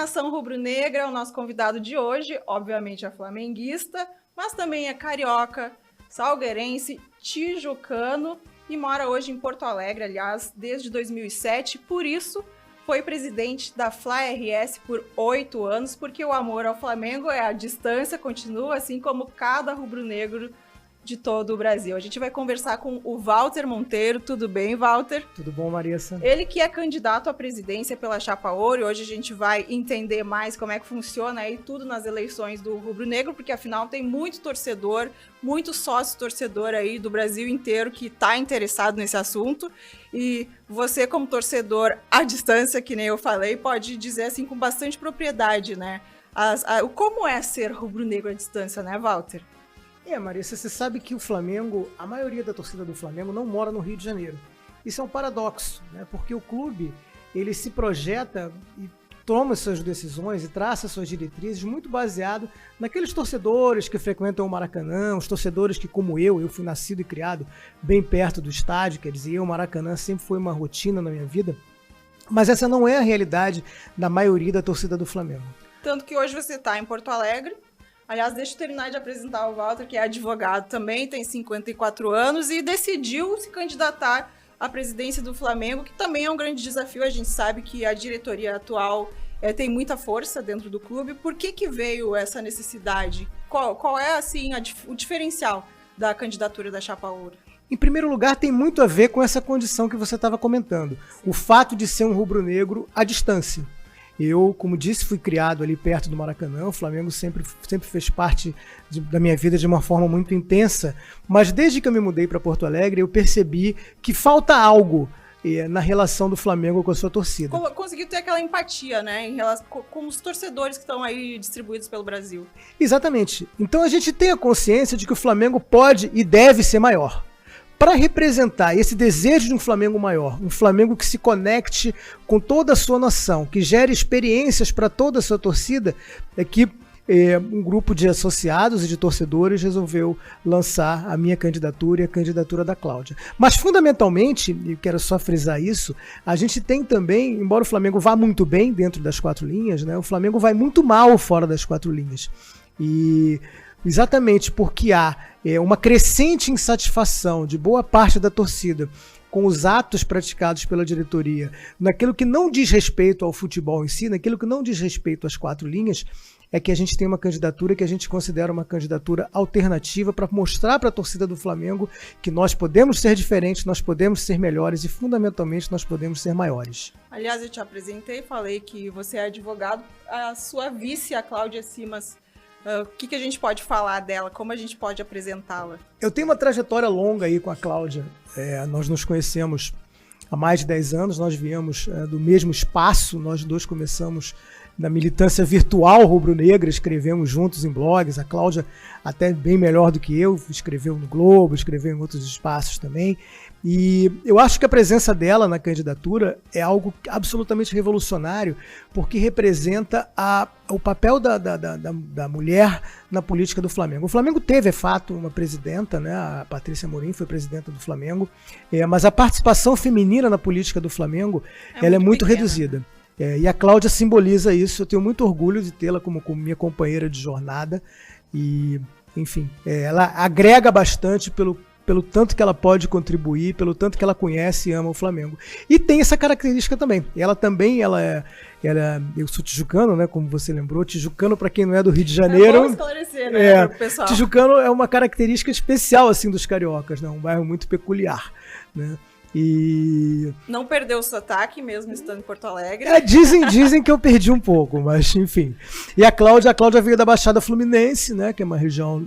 nação rubro-negra, o nosso convidado de hoje, obviamente é flamenguista, mas também é carioca, salgueirense, tijucano e mora hoje em Porto Alegre, aliás, desde 2007. Por isso, foi presidente da Fla-RS por 8 anos, porque o amor ao Flamengo é à distância, continua assim como cada rubro-negro de todo o Brasil. A gente vai conversar com o Walter Monteiro. Tudo bem, Walter? Tudo bom, Marissa? Ele que é candidato à presidência pela Chapa Ouro. Hoje a gente vai entender mais como é que funciona aí tudo nas eleições do rubro-negro, porque afinal tem muito torcedor, muito sócio-torcedor aí do Brasil inteiro que está interessado nesse assunto. E você, como torcedor à distância, que nem eu falei, pode dizer assim com bastante propriedade, né? Como é ser rubro-negro à distância, né, Walter? Marissa, você sabe que o Flamengo, a maioria da torcida do Flamengo não mora no Rio de Janeiro. Isso é um paradoxo, né? Porque o clube, ele se projeta e toma suas decisões e traça suas diretrizes muito baseado naqueles torcedores que frequentam o Maracanã, os torcedores que, como eu fui nascido e criado bem perto do estádio, quer dizer, o Maracanã sempre foi uma rotina na minha vida, mas essa não é a realidade da maioria da torcida do Flamengo. Tanto que hoje você está em Porto Alegre. Aliás, deixa eu terminar de apresentar o Walter, que é advogado também, tem 54 anos e decidiu se candidatar à presidência do Flamengo, que também é um grande desafio. A gente sabe que a diretoria atual tem muita força dentro do clube. Por que veio essa necessidade? Qual é, assim, o diferencial da candidatura da Chapa Ouro? Em primeiro lugar, tem muito a ver com essa condição que você estava comentando. O fato de ser um rubro-negro à distância. Eu, como disse, fui criado ali perto do Maracanã. O Flamengo sempre fez parte da minha vida de uma forma muito intensa. Mas desde que eu me mudei para Porto Alegre, eu percebi que falta algo na relação do Flamengo com a sua torcida. Conseguiu ter aquela empatia, né, em relação com os torcedores que estão aí distribuídos pelo Brasil. Exatamente. Então a gente tem a consciência de que o Flamengo pode e deve ser maior. Para representar esse desejo de um Flamengo maior, um Flamengo que se conecte com toda a sua nação, que gere experiências para toda a sua torcida, é que um grupo de associados e de torcedores resolveu lançar a minha candidatura e a candidatura da Cláudia. Mas fundamentalmente, e quero só frisar isso, a gente tem também, embora o Flamengo vá muito bem dentro das 4 linhas, né, o Flamengo vai muito mal fora das 4 linhas. E exatamente porque há uma crescente insatisfação de boa parte da torcida com os atos praticados pela diretoria, naquilo que não diz respeito ao futebol em si, naquilo que não diz respeito às 4 linhas, é que a gente tem uma candidatura que a gente considera uma candidatura alternativa para mostrar para a torcida do Flamengo que nós podemos ser diferentes, nós podemos ser melhores e, fundamentalmente, nós podemos ser maiores. Aliás, eu te apresentei, falei que você é advogado, a sua vice, a Cláudia Simas. O que a gente pode falar dela? Como a gente pode apresentá-la? Eu tenho uma trajetória longa aí com a Cláudia. Nós nos conhecemos há mais de 10 anos, nós viemos do mesmo espaço, nós dois começamos na militância virtual rubro-negra, escrevemos juntos em blogs, a Cláudia até bem melhor do que eu, escreveu no Globo, escreveu em outros espaços também, e eu acho que a presença dela na candidatura é algo absolutamente revolucionário, porque representa o papel da mulher na política do Flamengo. O Flamengo teve, é fato, uma presidenta, né? A Patrícia Amorim foi presidenta do Flamengo, mas a participação feminina na política do Flamengo ela é muito reduzida. E a Cláudia simboliza isso. Eu tenho muito orgulho de tê-la como minha companheira de jornada e, enfim, ela agrega bastante pelo tanto que ela pode contribuir, pelo tanto que ela conhece e ama o Flamengo. E tem essa característica também. Eu sou tijucano, né, como você lembrou. Tijucano, para quem não é do Rio de Janeiro... Vamos esclarecer, né, pro pessoal. Tijucano é uma característica especial assim dos cariocas, né, um bairro muito peculiar, né? E não perdeu o sotaque mesmo estando em Porto Alegre. Dizem que eu perdi um pouco, mas enfim. E a Cláudia veio da Baixada Fluminense, né, que é uma região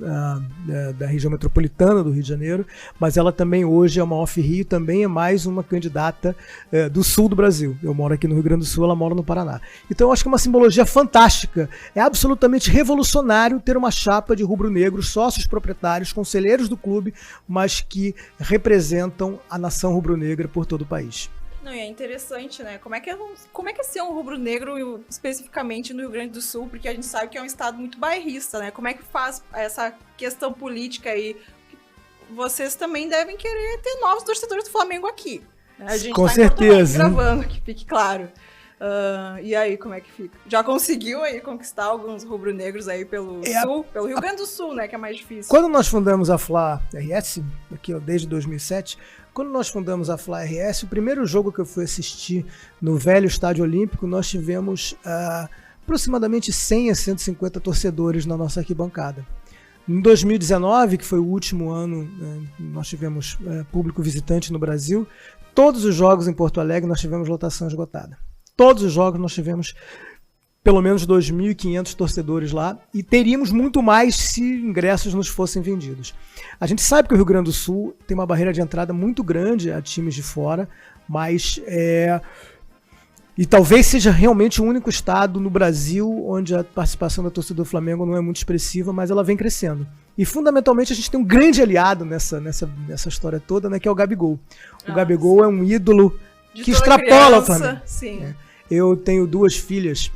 da região metropolitana do Rio de Janeiro, mas ela também hoje é uma off-Rio, também é mais uma candidata do sul do Brasil. Eu moro aqui no Rio Grande do Sul, ela mora no Paraná. Então eu acho que é uma simbologia fantástica. É absolutamente revolucionário ter uma chapa de rubro-negros, sócios proprietários, conselheiros do clube, mas que representam a nação rubro-negra por todo o país. Não, e é interessante, né? Como é que é ser um rubro-negro especificamente no Rio Grande do Sul? Porque a gente sabe que é um estado muito bairrista, né? Como é que faz essa questão política aí? Vocês também devem querer ter novos torcedores do Flamengo aqui. A gente com tá certeza gravando, que fique claro. E aí, como é que fica? Já conseguiu aí conquistar alguns rubro-negros aí pelo Sul? Pelo Rio Grande do Sul, né? Que é mais difícil. Quando nós fundamos a Fla-RS, aqui ó, desde 2007, quando nós fundamos a Fla-RS, o primeiro jogo que eu fui assistir no velho Estádio Olímpico, nós tivemos aproximadamente 100 a 150 torcedores na nossa arquibancada. Em 2019, que foi o último ano, nós tivemos público visitante no Brasil. Todos os jogos em Porto Alegre nós tivemos lotação esgotada. Todos os jogos nós tivemos pelo menos 2.500 torcedores lá e teríamos muito mais se ingressos nos fossem vendidos. A gente sabe que o Rio Grande do Sul tem uma barreira de entrada muito grande a times de fora, mas e talvez seja realmente o único estado no Brasil onde a participação da torcida do Flamengo não é muito expressiva, mas ela vem crescendo. E fundamentalmente a gente tem um grande aliado nessa história toda, né, que é o Gabigol. O Gabigol é um ídolo que extrapola o Flamengo. Sim. Eu tenho 2 filhas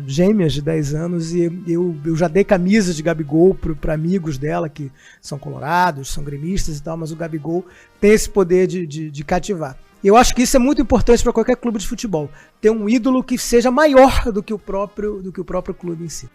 gêmeas de 10 anos e eu já dei camisas de Gabigol para amigos dela que são colorados, são gremistas e tal, mas o Gabigol tem esse poder de cativar. E eu acho que isso é muito importante para qualquer clube de futebol, ter um ídolo que seja maior do que o próprio clube em si.